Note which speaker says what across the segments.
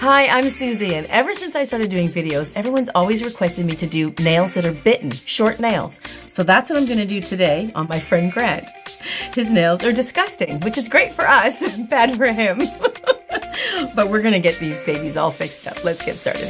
Speaker 1: Hi, I'm Susie, and ever since I started doing videos, everyone's always requested me to do nails that are bitten, short nails. So that's what I'm going to do today on my friend Grant. His nails are disgusting, which is great for us, bad for him. But we're going to get these babies all fixed up. Let's get started.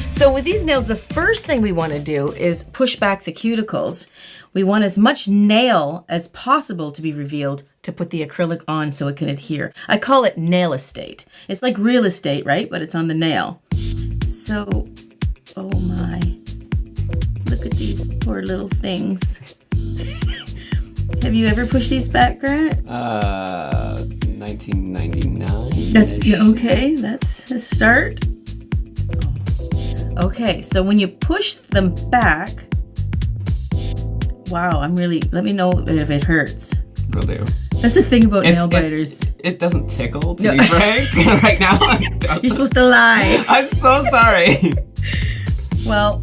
Speaker 1: So with these nails, the first thing we want to do is push back the cuticles. We want as much nail as possible to be revealed to put the acrylic on so it can adhere. I call it nail estate. It's like real estate, right? But it's on the nail. So, oh my, look at these poor little things. Have you ever pushed these back, Grant?
Speaker 2: 1999.
Speaker 1: That's okay. That's a start. Okay, so when you push them back, wow, let me know if it hurts.
Speaker 2: Will do.
Speaker 1: That's the thing about nail biters.
Speaker 2: It doesn't tickle, to be frank. Right now, it doesn't.
Speaker 1: You're supposed to lie.
Speaker 2: I'm so sorry.
Speaker 1: Well,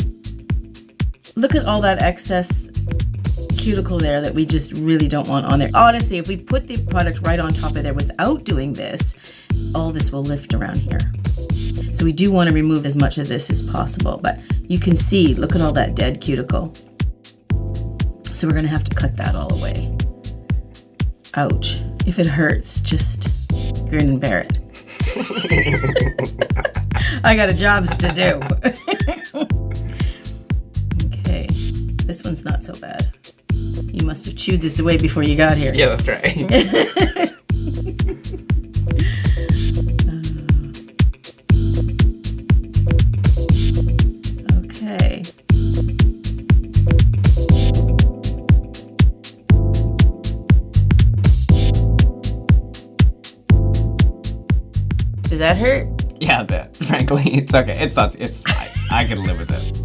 Speaker 1: look at all that excess cuticle there that we just really don't want on there. Honestly, if we put the product right on top of there without doing this, all this will lift around here. So we do want to remove as much of this as possible, but you can see, look at all that dead cuticle. So we're going to have to cut that all away. Ouch. If it hurts, just grin and bear it. I got jobs to do. Okay, this one's not so bad. You must have chewed this away before you got here.
Speaker 2: Yeah, that's right.
Speaker 1: Okay. Does that hurt?
Speaker 2: Yeah, a bit. Frankly, it's okay. It's fine. I can live with it.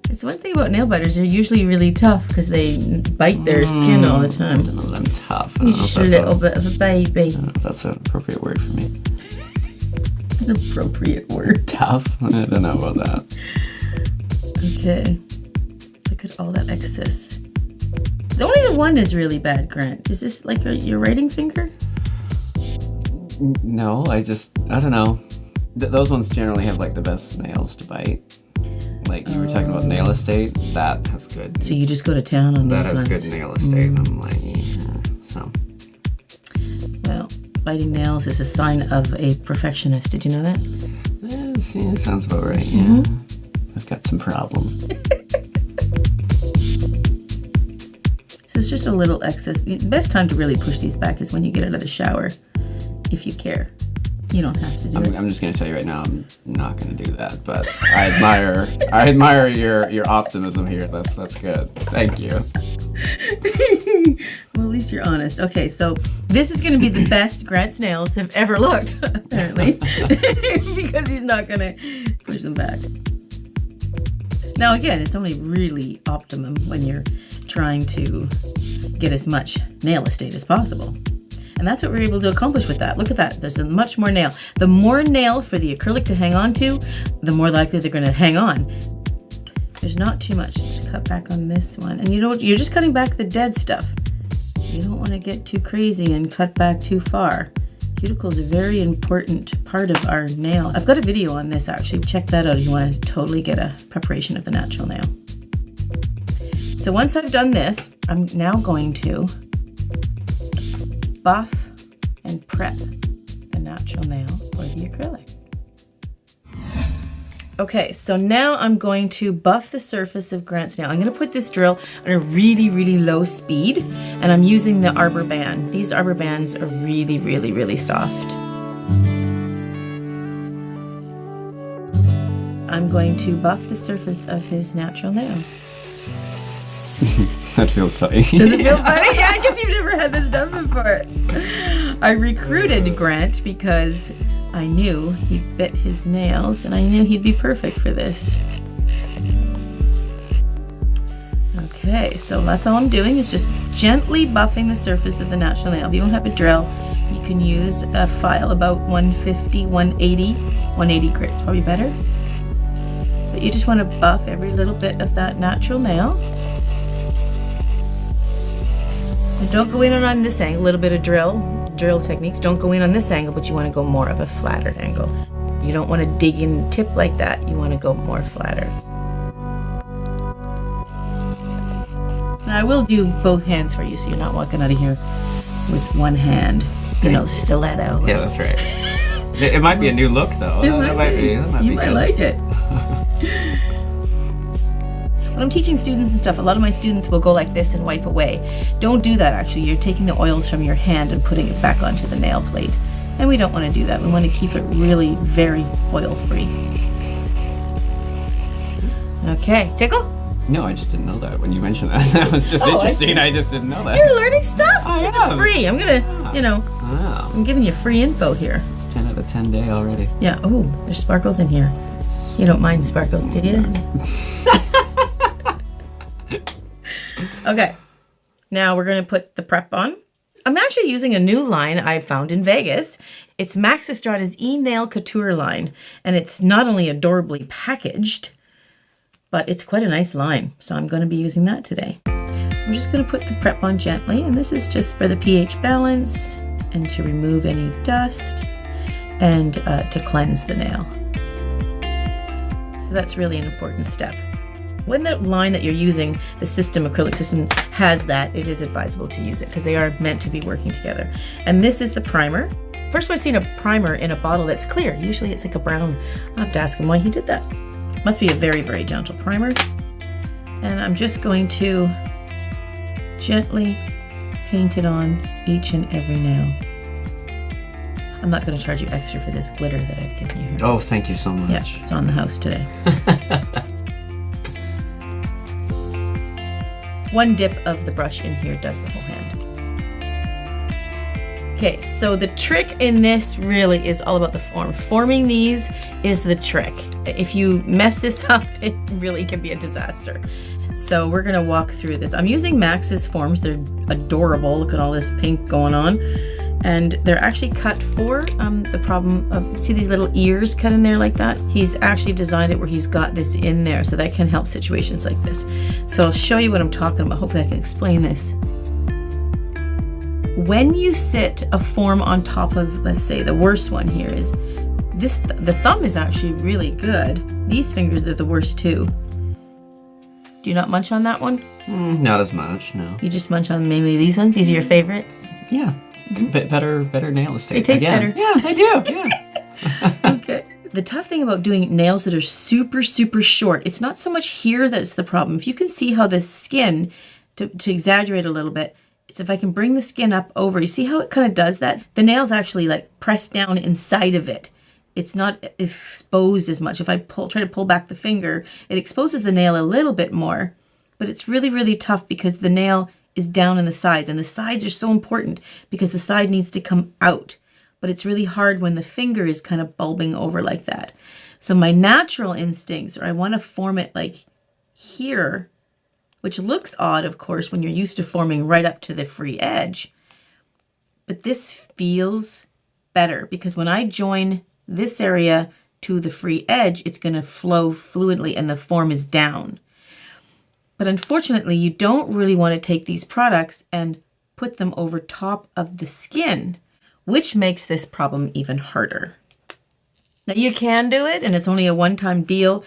Speaker 1: It's one thing about nail biters, they're usually really tough because they bite their skin all the time.
Speaker 2: I don't know that I'm tough.
Speaker 1: You're just a little bit of a baby.
Speaker 2: I don't know if that's an appropriate word for me.
Speaker 1: It's an appropriate word.
Speaker 2: Tough? I don't know about that.
Speaker 1: Okay. Look at all that excess. Only the one is really bad, Grant. Is this like your writing finger?
Speaker 2: No, I don't know. Those ones generally have like the best nails to bite. Like you were talking about nail estate, that has good.
Speaker 1: So you just go to town on those ones?
Speaker 2: That has good nail estate. I'm like, yeah, so.
Speaker 1: Well, biting nails is a sign of a perfectionist. Did you know that?
Speaker 2: Yeah, sounds about right, yeah. I've got some problems.
Speaker 1: So it's just a little excess. The best time to really push these back is when you get out of the shower, if you care. You don't have to do it.
Speaker 2: I'm just going to tell you right now, I'm not going to do that. But I admire your optimism here. That's good. Thank you.
Speaker 1: Well, at least you're honest. Okay, so this is going to be the best Grant's nails have ever looked, apparently, because he's not going to push them back. Now, again, it's only really optimum when you're trying to get as much nail estate as possible. And that's what we're able to accomplish with that. Look at that. There's much more nail. The more nail for the acrylic to hang on to, the more likely they're going to hang on. There's not too much to cut back on this one. And you're just cutting back the dead stuff. You don't want to get too crazy and cut back too far. Cuticle is a very important part of our nail. I've got a video on this actually. Check that out if you want to totally get a preparation of the natural nail. So once I've done this, I'm now going to buff and prep the natural nail for the acrylic. Okay, so now I'm going to buff the surface of Grant's nail. I'm going to put this drill at a really, really low speed, and I'm using the arbor band. These arbor bands are really, really, really soft. I'm going to buff the surface of his natural nail.
Speaker 2: That feels funny.
Speaker 1: Does it feel funny? Yeah, I guess you've never had this done before. I recruited Grant because I knew he bit his nails and I knew he'd be perfect for this. Okay, so that's all I'm doing is just gently buffing the surface of the natural nail. If you don't have a drill, you can use a file about 150, 180. 180 grit, probably better. But you just want to buff every little bit of that natural nail. And don't go in on this angle, a little bit of drill techniques. Don't go in on this angle, but you want to go more of a flatter angle. You don't want to dig in tip like that. You want to go more flatter. Now I will do both hands for you, so you're not walking out of here with one hand, stiletto.
Speaker 2: Yeah, that's right. It might be a new look, though.
Speaker 1: You might like it. When I'm teaching students and stuff, a lot of my students will go like this and wipe away. Don't do that, actually. You're taking the oils from your hand and putting it back onto the nail plate. And we don't want to do that. We want to keep it really very oil-free. Okay, tickle?
Speaker 2: No, I just didn't know that when you mentioned that. That was just interesting. I just didn't know that.
Speaker 1: You're learning stuff.
Speaker 2: I
Speaker 1: This is free. I'm going to, I'm giving you free info here.
Speaker 2: It's 10 out of 10 day already.
Speaker 1: Yeah. Oh, there's sparkles in here. You don't mind sparkles, do you? Okay. Now we're going to put the prep on. I'm actually using a new line I found in Vegas. It's Max Estrada's E-Nail Couture line. And it's not only adorably packaged, but it's quite a nice line. So I'm going to be using that today. I'm just going to put the prep on gently. And this is just for the pH balance and to remove any dust and to cleanse the nail. So that's really an important step. When the line that you're using, the acrylic system, has that, it is advisable to use it because they are meant to be working together. And this is the primer. First time I've seen a primer in a bottle that's clear. Usually it's like a brown. I'll have to ask him why he did that. Must be a very, very gentle primer. And I'm just going to gently paint it on each and every nail. I'm not going to charge you extra for this glitter that I've given you here.
Speaker 2: Oh, thank you so much.
Speaker 1: Yeah, it's on the house today. One dip of the brush in here does the whole hand. Okay, so the trick in this really is all about the form. Forming these is the trick. If you mess this up, it really can be a disaster. So we're gonna walk through this. I'm using Max's forms. They're adorable. Look at all this pink going on. And they're actually cut for the problem of, see these little ears cut in there like that? He's actually designed it where he's got this in there, so that can help situations like this. So I'll show you what I'm talking about. Hopefully I can explain this. When you sit a form on top of, let's say the worst one here is this, the thumb is actually really good. These fingers are the worst too. Do you not munch on that one?
Speaker 2: Not as much, no.
Speaker 1: You just munch on mainly these ones? These are your favorites?
Speaker 2: Yeah. Better nail estate.
Speaker 1: They taste better.
Speaker 2: Yeah, they do. Yeah.
Speaker 1: Okay. The tough thing about doing nails that are super, super short, it's not so much here that's the problem. If you can see how the skin, to exaggerate a little bit, it's if I can bring the skin up over, you see how it kind of does that? The nail's actually like pressed down inside of it. It's not exposed as much. If I try to pull back the finger, it exposes the nail a little bit more, but it's really, really tough because the nail is down in the sides, and the sides are so important because the side needs to come out, but it's really hard when the finger is kind of bulbing over like that. So my natural instincts are I want to form it like here, which looks odd, of course, when you're used to forming right up to the free edge, but this feels better because when I join this area to the free edge, it's going to flow fluently and the form is down. But unfortunately, you don't really want to take these products and put them over top of the skin, which makes this problem even harder. Now you can do it, and it's only a one-time deal.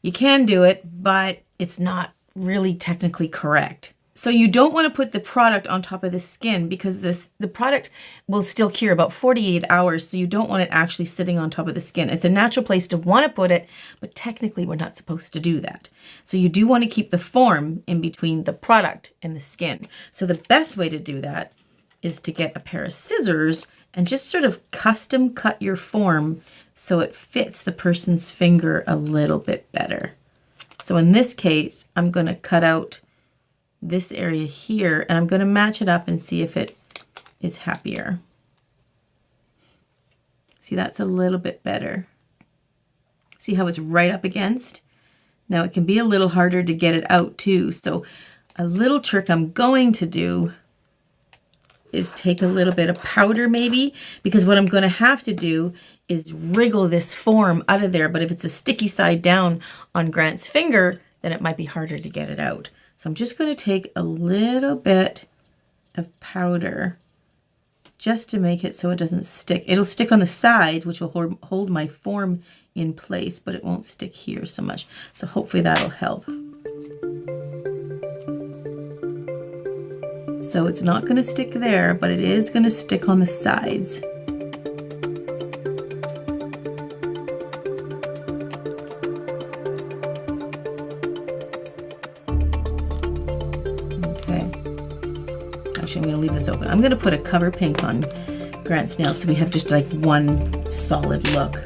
Speaker 1: You can do it, but it's not really technically correct. So you don't want to put the product on top of the skin because the product will still cure about 48 hours. So you don't want it actually sitting on top of the skin. It's a natural place to want to put it, but technically we're not supposed to do that. So you do want to keep the form in between the product and the skin. So the best way to do that is to get a pair of scissors and just sort of custom cut your form so it fits the person's finger a little bit better. So in this case, I'm going to cut out this area here, and I'm going to match it up and see if it is happier. See, that's a little bit better. See how it's right up against? Now it can be a little harder to get it out too. So a little trick I'm going to do is take a little bit of powder maybe, because what I'm going to have to do is wriggle this form out of there. But if it's a sticky side down on Grant's finger, then it might be harder to get it out. So I'm just going to take a little bit of powder just to make it so it doesn't stick. It'll stick on the sides, which will hold my form in place, but it won't stick here so much. So hopefully that'll help. So it's not going to stick there, but it is going to stick on the sides. I'm going to leave this open. I'm going to put a cover pink on Grant's nails so we have just like one solid look.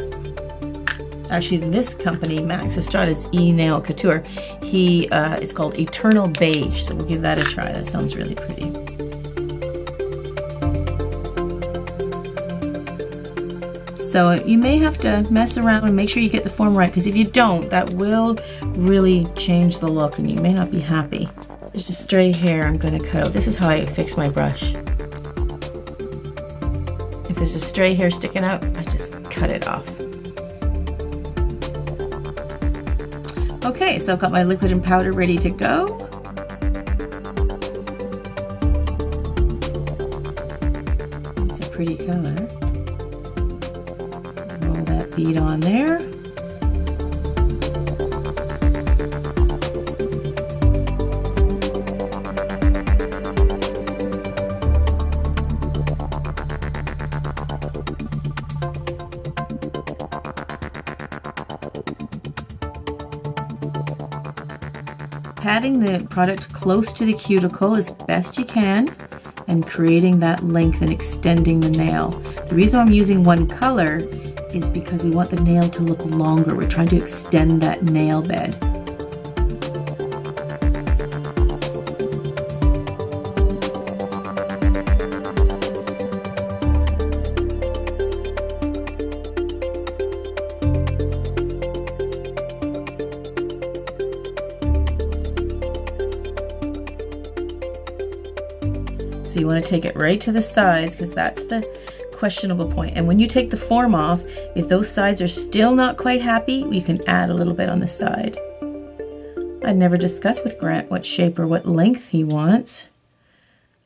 Speaker 1: Actually, this company, Max Estrada's E-Nail Couture, it's called Eternal Beige, so we'll give that a try. That sounds really pretty. So you may have to mess around and make sure you get the form right, because if you don't, that will really change the look and you may not be happy. There's a stray hair I'm going to cut out. This is how I fix my brush. If there's a stray hair sticking out, I just cut it off. Okay, so I've got my liquid and powder ready to go. It's a pretty color. Roll that bead on there. Patting the product close to the cuticle as best you can and creating that length and extending the nail. The reason I'm using one color is because we want the nail to look longer. We're trying to extend that nail bed. So you want to take it right to the sides because that's the questionable point. And when you take the form off, if those sides are still not quite happy, you can add a little bit on the side. I never discussed with Grant what shape or what length he wants.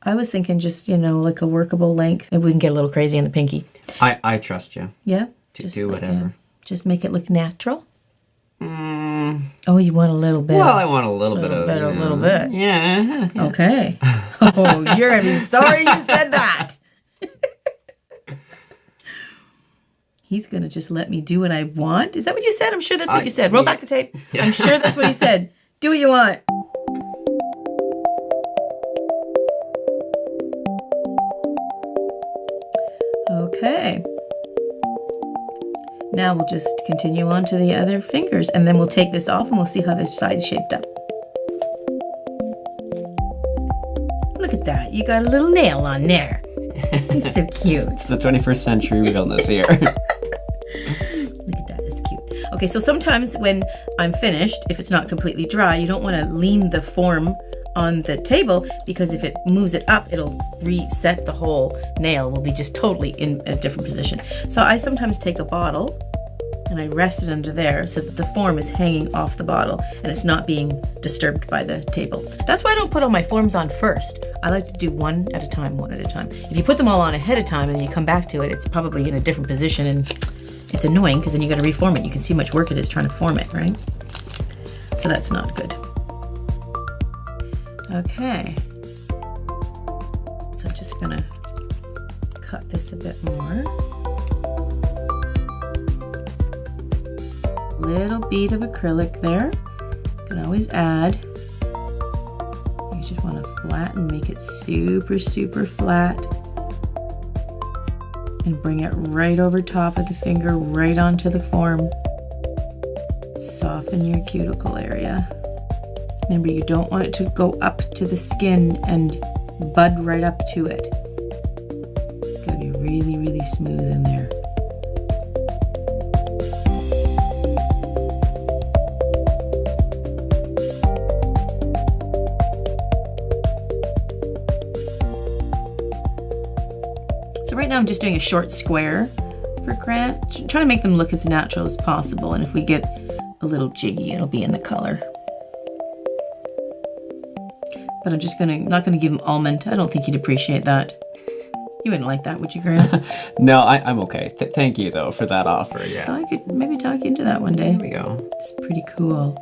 Speaker 1: I was thinking just, like a workable length. Maybe we can get a little crazy on the pinky.
Speaker 2: I trust you.
Speaker 1: Yeah?
Speaker 2: To do whatever.
Speaker 1: Just make it look natural? Oh, you want a little bit.
Speaker 2: Well, I want a little bit of it.
Speaker 1: A little bit.
Speaker 2: Yeah.
Speaker 1: Okay. Oh, you're going to be sorry you said that. He's going to just let me do what I want. Is that what you said? I'm sure that's what you said. Roll back the tape. Yeah. I'm sure that's what he said. Do what you want. Okay. Now we'll just continue on to the other fingers and then we'll take this off and we'll see how this side's shaped up. Look at that. You got a little nail on there. He's so cute.
Speaker 2: It's the 21st century realness here.
Speaker 1: Look at that. It's cute. Okay, so sometimes when I'm finished, if it's not completely dry, you don't want to lean the form on the table because if it moves it up, it'll reset the whole nail. Will be just totally in a different position. So I sometimes take a bottle and I rest it under there so that the form is hanging off the bottle and it's not being disturbed by the table. That's why I don't put all my forms on first. I like to do one at a time. If you put them all on ahead of time and then you come back to it, it's probably in a different position and it's annoying because then you got to reform it. You can see how much work it is trying to form it, right? So that's not good. Okay. So I'm just gonna cut this a bit more. Little bead of acrylic there. You can always add. You just want to flatten, make it super, super flat. And bring it right over top of the finger, right onto the form. Soften your cuticle area. Remember, you don't want it to go up to the skin and bud right up to it. It's got to be really, really smooth in there. So right now I'm just doing a short square for Grant, trying to make them look as natural as possible. And if we get a little jiggy, it'll be in the color. But I'm just not gonna give him almond. I don't think he'd appreciate that. You wouldn't like that, would you, Grant?
Speaker 2: No, I'm okay. Thank you, though, for that offer, yeah.
Speaker 1: Oh, I could maybe talk you into that one day.
Speaker 2: There we go.
Speaker 1: It's pretty cool.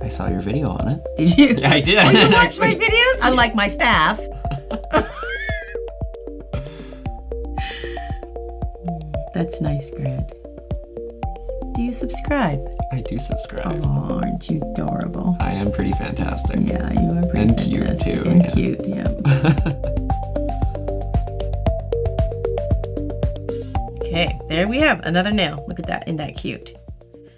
Speaker 2: I saw your video on it.
Speaker 1: Did you?
Speaker 2: Yeah, I did.
Speaker 1: Oh, you watch my videos? Unlike my staff. That's nice, Grant. Do you subscribe?
Speaker 2: I do subscribe.
Speaker 1: Oh, aren't you adorable?
Speaker 2: I am pretty fantastic.
Speaker 1: Yeah, you are pretty
Speaker 2: And
Speaker 1: fantastic.
Speaker 2: cute, too.
Speaker 1: And
Speaker 2: yeah.
Speaker 1: cute, yeah. Okay, there we have another nail. Look at that, isn't that cute?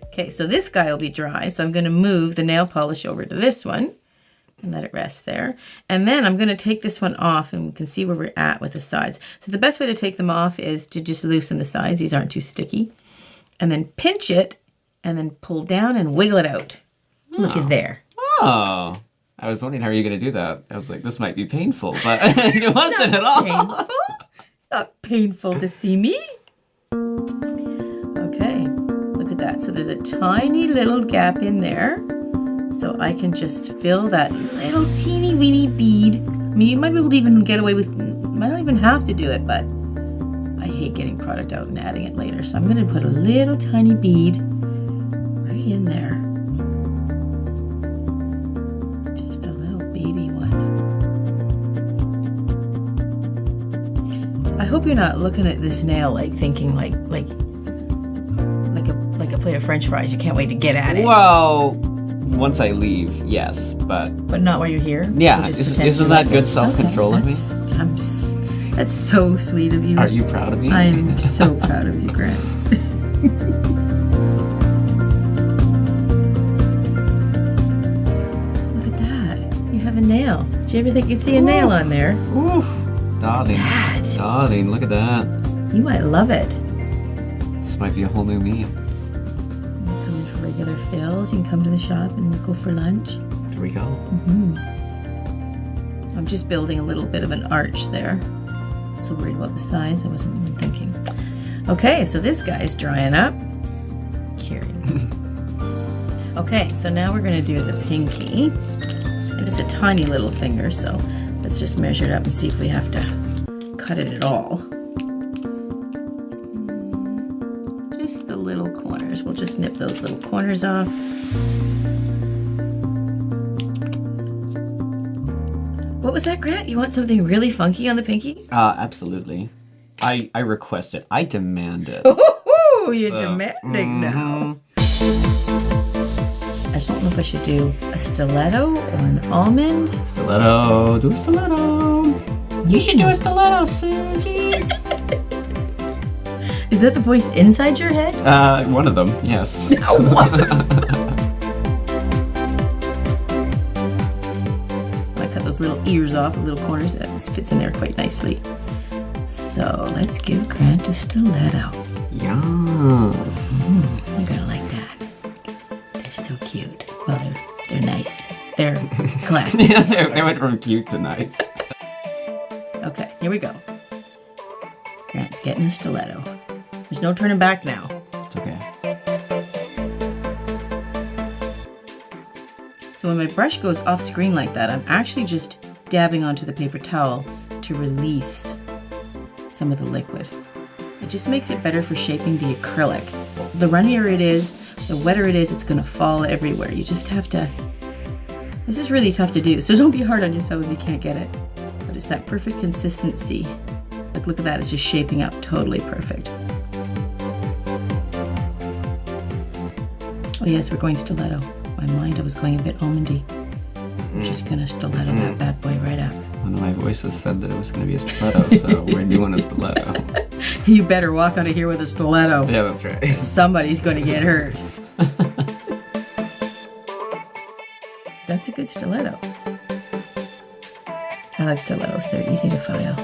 Speaker 1: Okay, so this guy will be dry, so I'm going to move the nail polish over to this one and let it rest there. And then I'm going to take this one off, and we can see where we're at with the sides. So the best way to take them off is to just loosen the sides. These aren't too sticky. And then pinch it, and then pull down and wiggle it out. Look at there.
Speaker 2: Oh. I was wondering how are you going to do that. I was like, this might be painful, but it wasn't at all.
Speaker 1: Painful? It's not painful to see me. Okay, look at that. So there's a tiny little gap in there. So I can just fill that little teeny weeny bead. I mean, you might be able to even get away with, might not even have to do it, but I hate getting product out and adding it later. So I'm going to put a little tiny bead right in there. Just a little baby one. I hope you're not looking at this nail like thinking like a plate of French fries. You can't wait to get at it.
Speaker 2: Well, once I leave, yes, but
Speaker 1: But not while you're here.
Speaker 2: yeah,
Speaker 1: You just
Speaker 2: isn't
Speaker 1: pretend you
Speaker 2: that
Speaker 1: like
Speaker 2: good
Speaker 1: it.
Speaker 2: self-control of me?
Speaker 1: That's so sweet of you.
Speaker 2: Are you proud of me?
Speaker 1: I'm so proud of you, Grant. Look at that. You have a nail. Did you ever think you'd see a nail on there?
Speaker 2: Ooh, darling,
Speaker 1: Dad.
Speaker 2: darling, look at that.
Speaker 1: You might love it.
Speaker 2: This might be a whole new me.
Speaker 1: You can come in for regular fills. You can come to the shop and go for lunch.
Speaker 2: There we go.
Speaker 1: I'm just building a little bit of an arch there. So worried about the sides, I wasn't even thinking. Okay, so this guy's drying up. Curing. Okay, so now we're gonna do the pinky. And it's a tiny little finger, so let's just measure it up and see if we have to cut it at all. Just the little corners. We'll just nip those little corners off. What was that, Grant? You want something really funky on the pinky?
Speaker 2: Absolutely. I request it. I demand it.
Speaker 1: Ooh, you're demanding now. I just don't know if I should do a stiletto or an almond.
Speaker 2: Stiletto. Do a stiletto. You should do a stiletto, Susie.
Speaker 1: Is that the voice inside your head?
Speaker 2: One of them, yes.
Speaker 1: I cut those little ears off, the little corners. That fits in there quite nicely. So let's give Grant a stiletto.
Speaker 2: Yes.
Speaker 1: You're gonna like that. They're so cute. Well, they're nice. They're classy.
Speaker 2: Yeah, they went from cute to nice.
Speaker 1: Okay, here we go. Grant's getting a stiletto. There's no turning back now.
Speaker 2: It's okay.
Speaker 1: So when my brush goes off screen like that, I'm actually just dabbing onto the paper towel to release some of the liquid. It just makes it better for shaping the acrylic. The runnier it is, the wetter it is, it's gonna fall everywhere. You just have to, this is really tough to do, so don't be hard on yourself if you can't get it. But it's that perfect consistency. Like, look at that, it's just shaping up totally perfect. Oh yes, we're going stiletto. My mind, I was going a bit almondy. I'm just gonna stiletto that bad boy right up.
Speaker 2: One of my voices said that it was going to be a stiletto, so we're doing a stiletto.
Speaker 1: You better walk out of here with a stiletto.
Speaker 2: Yeah, that's right.
Speaker 1: Somebody's gonna get hurt. That's a good stiletto. I like stilettos, they're easy to file.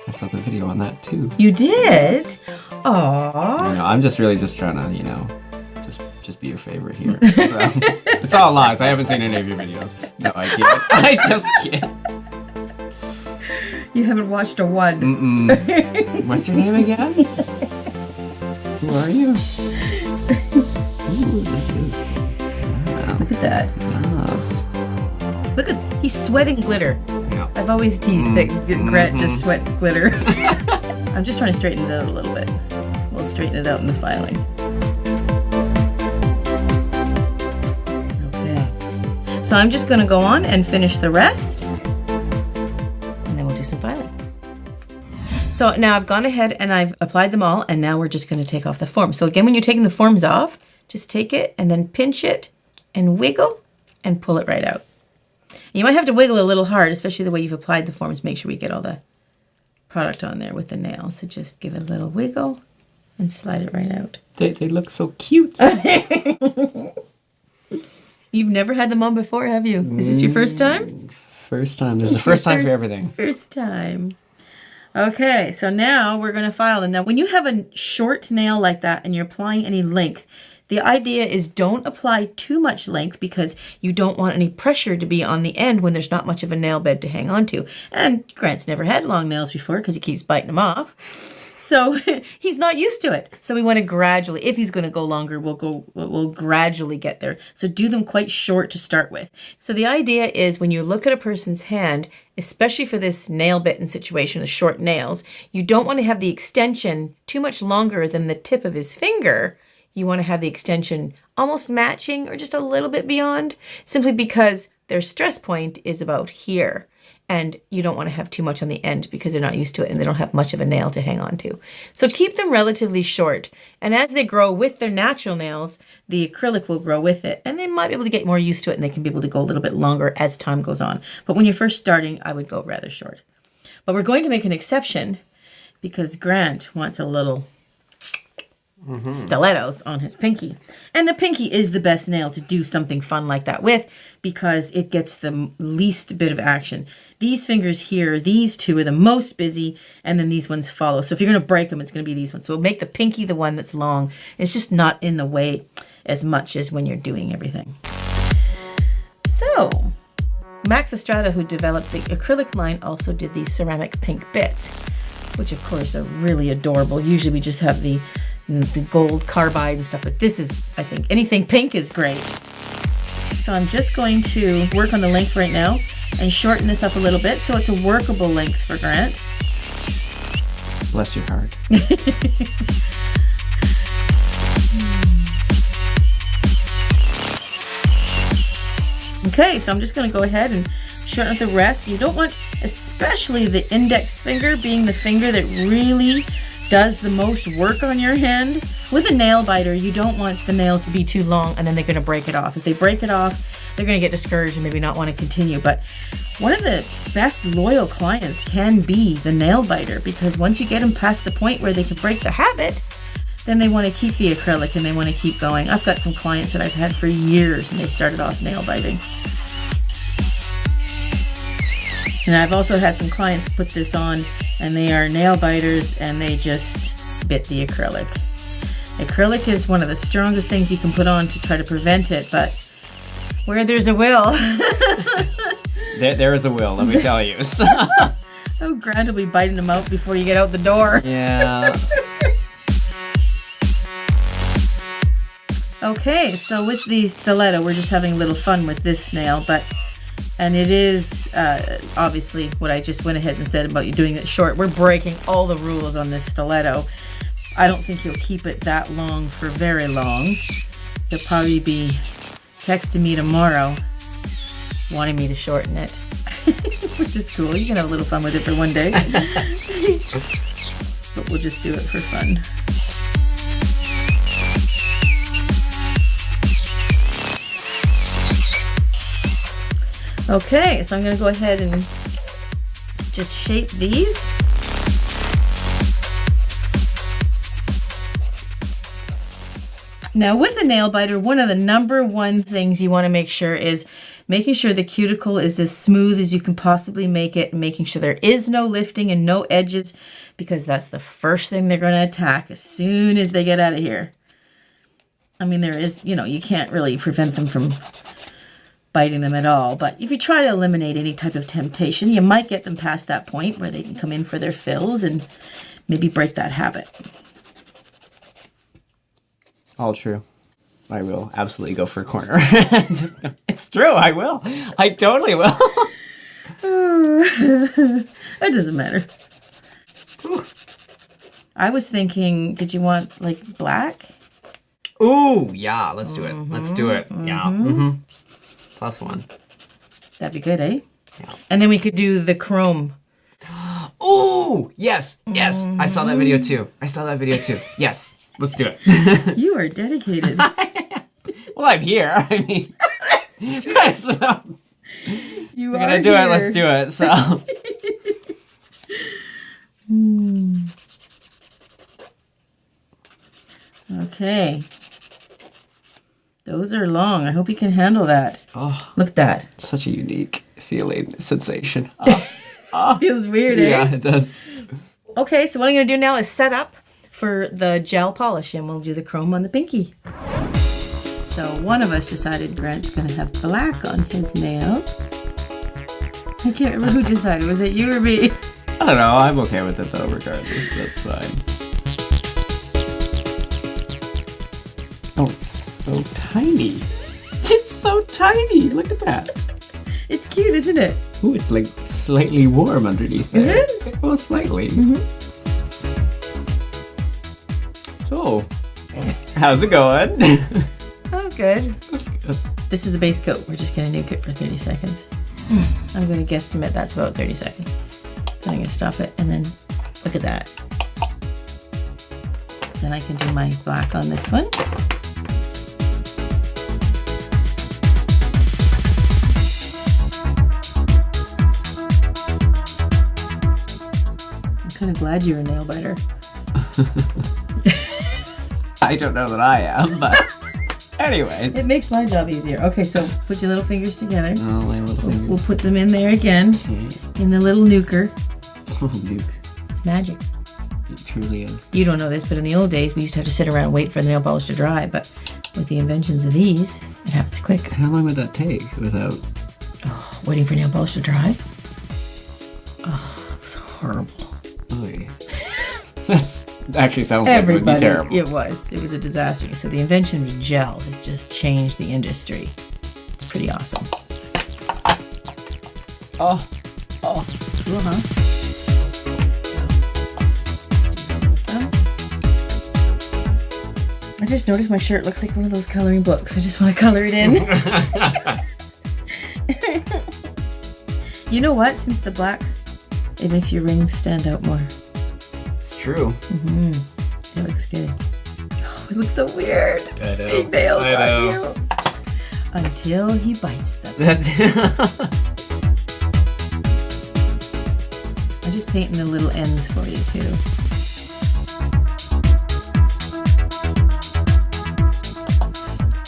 Speaker 2: I saw the video on that too.
Speaker 1: You did? Aww.
Speaker 2: I know, I'm just really just trying to, just be your favorite here. So, it's all lies. I haven't seen any of your videos. No, I can't. I just can't.
Speaker 1: You haven't watched a one.
Speaker 2: What's your name again? Who are you? Ooh, that is. Wow.
Speaker 1: Look at that.
Speaker 2: Nice.
Speaker 1: He's sweating glitter.
Speaker 2: Yeah.
Speaker 1: I've always teased that Grant just sweats glitter. I'm just trying to straighten it out a little bit. We'll straighten it out in the filing. Okay. So I'm just going to go on and finish the rest. And then we'll do some filing. So now I've gone ahead and I've applied them all, and now we're just going to take off the form. So again, when you're taking the forms off, just take it and then pinch it and wiggle and pull it right out. You might have to wiggle a little hard, especially the way you've applied the forms. Make sure we get all the product on there with the nail. So just give it a little wiggle and slide it right out.
Speaker 2: They look so cute.
Speaker 1: You've never had them on before, have you? Is this your first time?
Speaker 2: First time. This is the first time for everything.
Speaker 1: First time. Okay, so now we're going to file them. Now, when you have a short nail like that and you're applying any length, the idea is don't apply too much length because you don't want any pressure to be on the end when there's not much of a nail bed to hang on to. And Grant's never had long nails before because he keeps biting them off. So he's not used to it. So we want to gradually, if he's going to go longer, we'll gradually get there. So do them quite short to start with. So the idea is when you look at a person's hand, especially for this nail bitten situation, the short nails, you don't want to have the extension too much longer than the tip of his finger. You want to have the extension almost matching or just a little bit beyond, simply because their stress point is about here. And you don't want to have too much on the end because they're not used to it and they don't have much of a nail to hang on to. So keep them relatively short. And as they grow with their natural nails, the acrylic will grow with it. And they might be able to get more used to it and they can be able to go a little bit longer as time goes on. But when you're first starting, I would go rather short. But we're going to make an exception because Grant wants a little stilettos on his pinky. And the pinky is the best nail to do something fun like that with because it gets the least bit of action. These fingers here, these two are the most busy, and then these ones follow. So if you're going to break them, it's going to be these ones. So we'll make the pinky the one that's long. It's just not in the way as much as when you're doing everything. So Max Estrada, who developed the acrylic line, also did these ceramic pink bits, which of course are really adorable. Usually we just have the gold carbide and stuff, but this is, I think, anything pink is great. So I'm just going to work on the length right now and shorten this up a little bit so it's a workable length for Grant.
Speaker 2: Bless your heart.
Speaker 1: Okay, so I'm just going to go ahead and shorten up the rest. You don't want, especially the index finger being the finger that really does the most work on your hand. With a nail biter, you don't want the nail to be too long and then they're going to break it off. If they break it off, they're going to get discouraged and maybe not want to continue. But one of the best loyal clients can be the nail biter because once you get them past the point where they can break the habit, then they want to keep the acrylic and they want to keep going. I've got some clients that I've had for years and they started off nail biting. And I've also had some clients put this on and they are nail biters and they just bit the acrylic. Acrylic is one of the strongest things you can put on to try to prevent it, but where there's a will.
Speaker 2: There is a will, let me tell you.
Speaker 1: Oh, Grant will be biting them out before you get out the door.
Speaker 2: Yeah.
Speaker 1: Okay, so with the stiletto, we're just having a little fun with this nail, and it is obviously what I just went ahead and said about you doing it short. We're breaking all the rules on this stiletto. I don't think you'll keep it that long for very long. You'll probably be texting me tomorrow wanting me to shorten it, which is cool. You can have a little fun with it for one day. But we'll just do it for fun. Okay, so I'm going to go ahead and just shape these. Now with a nail biter, one of the number one things you want to make sure is making sure the cuticle is as smooth as you can possibly make it, and making sure there is no lifting and no edges, because that's the first thing they're going to attack as soon as they get out of here. I mean, there is, you can't really prevent them from biting them at all, but if you try to eliminate any type of temptation, you might get them past that point where they can come in for their fills and maybe break that habit.
Speaker 2: All true. I will absolutely go for a corner. It's true, I will. I totally will.
Speaker 1: That doesn't matter. I was thinking, did you want like black?
Speaker 2: Ooh, yeah, let's do it. Let's do it. Yeah. +1.
Speaker 1: That'd be good, eh?
Speaker 2: Yeah.
Speaker 1: And then we could do the chrome.
Speaker 2: Ooh, yes, yes. I saw that video too. Yes, let's do it.
Speaker 1: You are dedicated.
Speaker 2: Well, I'm here. I mean, might as well.
Speaker 1: You
Speaker 2: We're
Speaker 1: are
Speaker 2: gonna do
Speaker 1: here.
Speaker 2: it. Let's do it. So.
Speaker 1: Okay. Those are long. I hope you can handle that.
Speaker 2: Oh,
Speaker 1: Look at that.
Speaker 2: such a unique feeling, sensation.
Speaker 1: Feels weird, eh?
Speaker 2: Yeah, it does.
Speaker 1: Okay, so what I'm going to do now is set up for the gel polish, and we'll do the chrome on the pinky. So one of us decided Grant's going to have black on his nail. I can't remember who decided. Was it you or me?
Speaker 2: I don't know. I'm okay with it though, regardless. That's fine. Oh, it's so tiny. It's so tiny. Look at that.
Speaker 1: It's cute, isn't it?
Speaker 2: Ooh, it's like slightly warm underneath
Speaker 1: Is
Speaker 2: there.
Speaker 1: it?
Speaker 2: Oh, slightly. So, how's it going?
Speaker 1: Oh, good.
Speaker 2: That's good.
Speaker 1: This is the base coat. We're just going to nuke it for 30 seconds. I'm going to guesstimate that's about 30 seconds. Then I'm going to stop it, and then look at that. Then I can do my black on this one. I'm kind of glad you're a nail biter.
Speaker 2: I don't know that I am, but anyways.
Speaker 1: It makes my job easier. Okay, so put your little fingers together.
Speaker 2: Oh, my little fingers.
Speaker 1: We'll put them in there again,
Speaker 2: Okay.
Speaker 1: in the little nuker.
Speaker 2: Oh, nuke.
Speaker 1: It's magic.
Speaker 2: It truly is.
Speaker 1: You don't know this, but in the old days, we used to have to sit around and wait for the nail polish to dry. But with the inventions of these, it happens quick.
Speaker 2: How long would that take without...
Speaker 1: Oh, waiting for nail polish to dry? Oh, it was horrible.
Speaker 2: Oh, yeah. That actually sounds like it would be terrible.
Speaker 1: It was. It was a disaster. So the invention of gel has just changed the industry. It's pretty awesome.
Speaker 2: Oh.
Speaker 1: Cool, huh? I just noticed my shirt looks like one of those coloring books. I just want to color it in. You know what? Since the black, it makes your rings stand out more.
Speaker 2: It's true.
Speaker 1: It looks good. Oh, it looks so weird.
Speaker 2: I know.
Speaker 1: Seeing nails
Speaker 2: I
Speaker 1: on
Speaker 2: know.
Speaker 1: you. Until he bites them. I'm just painting the little ends for you too.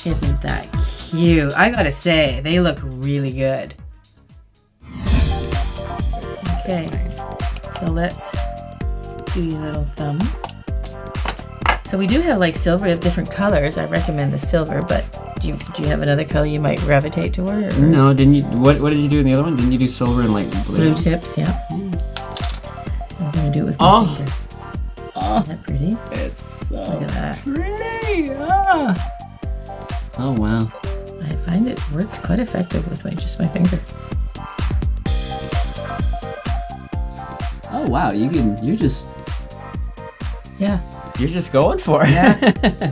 Speaker 1: Isn't that cute? I gotta say, they look really good. Okay, so let's do your little thumb. So we do have like silver, we have different colors. I recommend the silver, but do you have another color you might gravitate toward? Or?
Speaker 2: No, didn't you? What did you do in the other one? Didn't you do silver and like blue?
Speaker 1: Blue tips, yeah. I'm gonna do it with my finger. Isn't that pretty?
Speaker 2: It's so
Speaker 1: Look at that.
Speaker 2: pretty. Oh wow.
Speaker 1: I find it works quite effective with just my finger.
Speaker 2: Oh wow. You're just going for it.
Speaker 1: Yeah.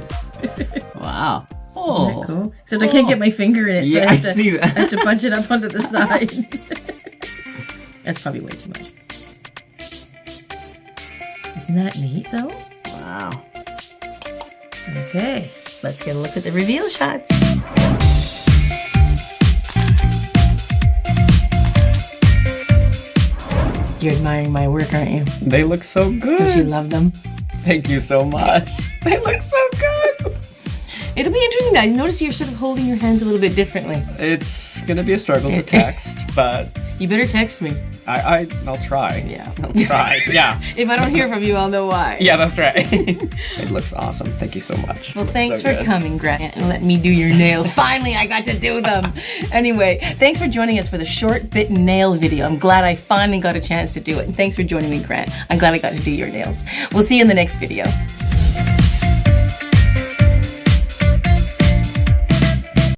Speaker 2: Wow.
Speaker 1: Isn't
Speaker 2: Oh.
Speaker 1: that cool? Except I can't get my finger in it, so
Speaker 2: Yeah,
Speaker 1: I
Speaker 2: I
Speaker 1: have to,
Speaker 2: see that.
Speaker 1: I have to punch it up onto the side. That's probably way too much. Isn't that neat though?
Speaker 2: Wow.
Speaker 1: Okay, let's get a look at the reveal shots. You're admiring my work, aren't you?
Speaker 2: They look so good.
Speaker 1: Don't you love them?
Speaker 2: Thank you so much. They look so good.
Speaker 1: It'll be interesting now. You notice you're sort of holding your hands a little bit differently.
Speaker 2: It's gonna be a struggle to text, but
Speaker 1: You better text me.
Speaker 2: I'll try.
Speaker 1: Yeah.
Speaker 2: I'll try. Yeah.
Speaker 1: If I don't hear from you, I'll know why.
Speaker 2: Yeah, that's right. It looks awesome. Thank you so much.
Speaker 1: Well, thanks
Speaker 2: So
Speaker 1: for
Speaker 2: good.
Speaker 1: coming, Grant, and let me do your nails. Finally, I got to do them. Anyway, thanks for joining us for the short Bitten nail video. I'm glad I finally got a chance to do it. And thanks for joining me, Grant. I'm glad I got to do your nails. We'll see you in the next video.